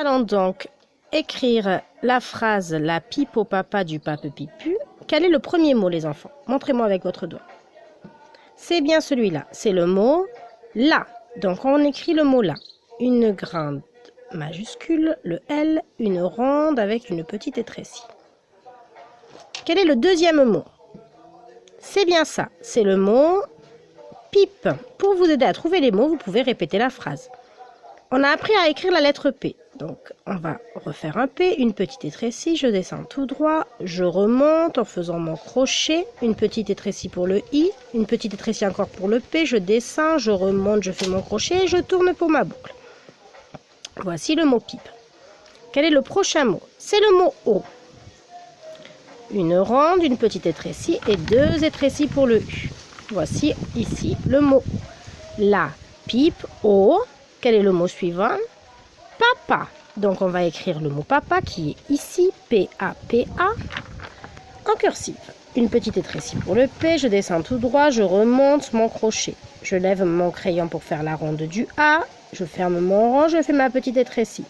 allons donc écrire la phrase « La pipe au papa du pape Pipu ». Quel est le premier mot, les enfants? Montrez-moi avec votre doigt. C'est bien celui-là. C'est le mot « la ». Donc, on écrit le mot « la ». Une grande majuscule, le L, une ronde avec une petite étrécie. Quel est le deuxième mot? C'est bien ça. C'est le mot « pipe ». Pour vous aider à trouver les mots, vous pouvez répéter la phrase. On a appris à écrire la lettre P. Donc, on va refaire un P, une petite étrécie, je descends tout droit, je remonte en faisant mon crochet, une petite étrécie pour le I, une petite étrécie encore pour le P, je descends, je remonte, je fais mon crochet et je tourne pour ma boucle. Voici le mot pipe. Quel est le prochain mot? C'est le mot O. Une ronde, une petite étrécie et deux étrécies pour le U. Voici ici le mot O. La pipe O. Quel est le mot suivant? Papa. Donc, on va écrire le mot papa qui est ici, P-A-P-A, en cursive. Une petite étrécie pour le P, je descends tout droit, je remonte mon crochet. Je lève mon crayon pour faire la ronde du A, je ferme mon rond, je fais ma petite étrécie.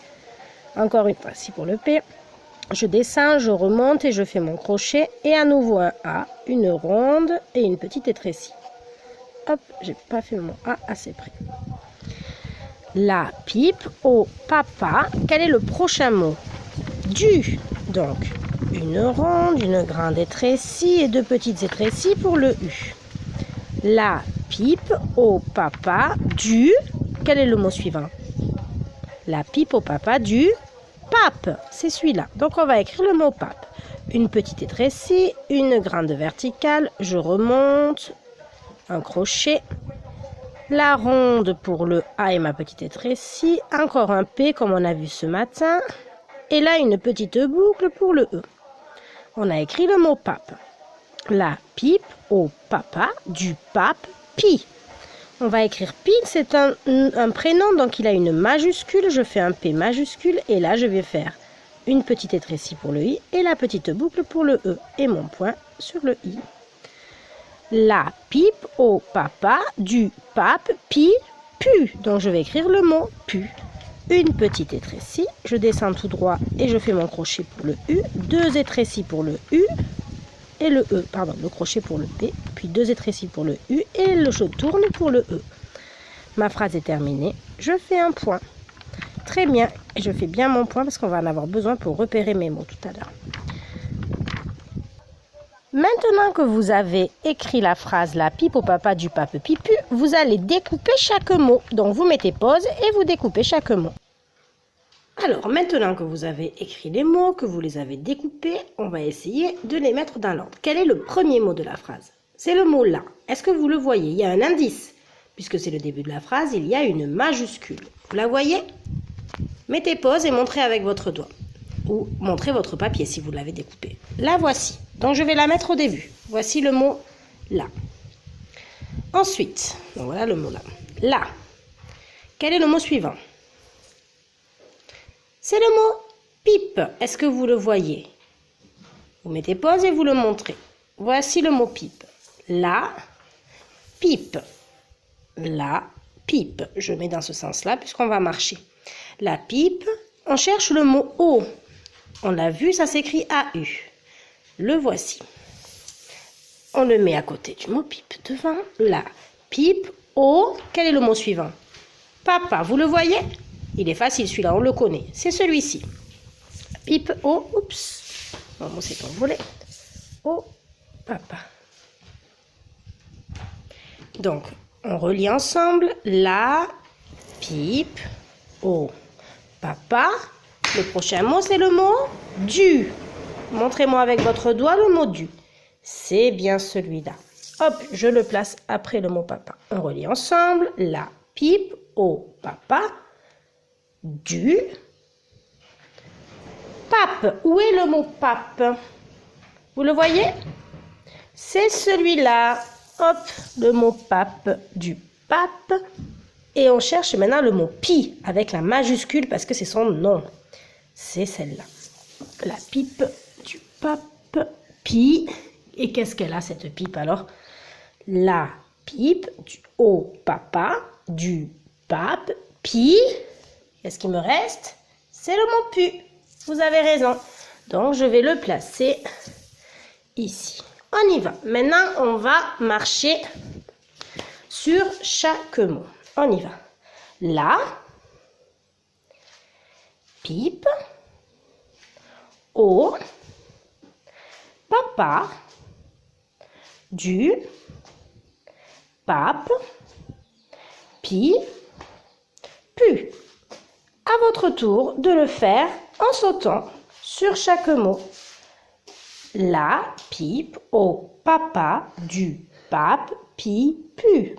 Encore une étrécie pour le P, je descends, je remonte et je fais mon crochet. Et à nouveau un A, une ronde et une petite étrécie. Hop, j'ai pas fait mon A assez près. La pipe au papa. Quel est le prochain mot? Du. Donc, une ronde, une grande étrécie et deux petites étrécies pour le U. La pipe au papa du. Quel est le mot suivant? La pipe au papa du pape. C'est celui-là. Donc, on va écrire le mot pape. Une petite étrécie, une grande verticale. Je remonte. Un crochet. La ronde pour le A et ma petite étrécie, encore un P comme on a vu ce matin, et là une petite boucle pour le E. On a écrit le mot pape. La pipe au papa du pape Pi. On va écrire Pi, c'est un prénom, donc il a une majuscule, je fais un P majuscule, et là je vais faire une petite étrécie pour le I, et la petite boucle pour le E, et mon point sur le I. La pipe au papa du pape Pi Pu. Donc je vais écrire le mot Pu. Une petite étrécie, je descends tout droit et je fais mon crochet pour le U, deux étrécies pour le U et le E, pardon, le crochet pour le P, puis deux étrécies pour le U et je tourne pour le E. Ma phrase est terminée, je fais un point. Très bien, et je fais bien mon point parce qu'on va en avoir besoin pour repérer mes mots tout à l'heure. Maintenant que vous avez écrit la phrase « La pipe au papa du pape Pipu », vous allez découper chaque mot. Donc, vous mettez pause et vous découpez chaque mot. Alors, maintenant que vous avez écrit les mots, que vous les avez découpés, on va essayer de les mettre dans l'ordre. Quel est le premier mot de la phrase? C'est le mot « la ». Est-ce que vous le voyez? Il y a un indice. Puisque c'est le début de la phrase, il y a une majuscule. Vous la voyez? Mettez pause et montrez avec votre doigt. Ou montrez votre papier si vous l'avez découpé. La voici. Donc, je vais la mettre au début. Voici le mot « la ». Ensuite, donc voilà le mot « la ». La. Quel est le mot suivant? C'est le mot « pipe ». Est-ce que vous le voyez? Vous mettez pause et vous le montrez. Voici le mot « pipe ». La pipe. La pipe. Je mets dans ce sens-là puisqu'on va marcher. La pipe. On cherche le mot « O ». On l'a vu, ça s'écrit A-U. Le voici. On le met à côté du mot pipe. Devant la pipe au. Quel est le mot suivant? Papa. Vous le voyez? Il est facile celui-là, on le connaît. C'est celui-ci. Pipe au. Oups. Mon mot s'est envolé. Au papa. Donc, on relie ensemble la pipe au papa. Le prochain mot, c'est le mot du. Montrez-moi avec votre doigt le mot du. C'est bien celui-là. Hop, je le place après le mot papa. On relie ensemble la pipe au papa du pape. Où est le mot pape? Vous le voyez? C'est celui-là. Hop, le mot pape du pape. Et on cherche maintenant le mot pi avec la majuscule parce que c'est son nom. C'est celle-là. La pipe du pape Pi. Et qu'est-ce qu'elle a cette pipe alors? La pipe au papa du pape Pi. Qu'est-ce qui me reste? C'est le mot pu. Vous avez raison. Donc, je vais le placer ici. On y va. Maintenant, on va marcher sur chaque mot. On y va. La, pipe, au, papa, du, pape, pi, pu. À votre tour de le faire en sautant sur chaque mot. La, pipe, au, papa, du, pape, pi, pu.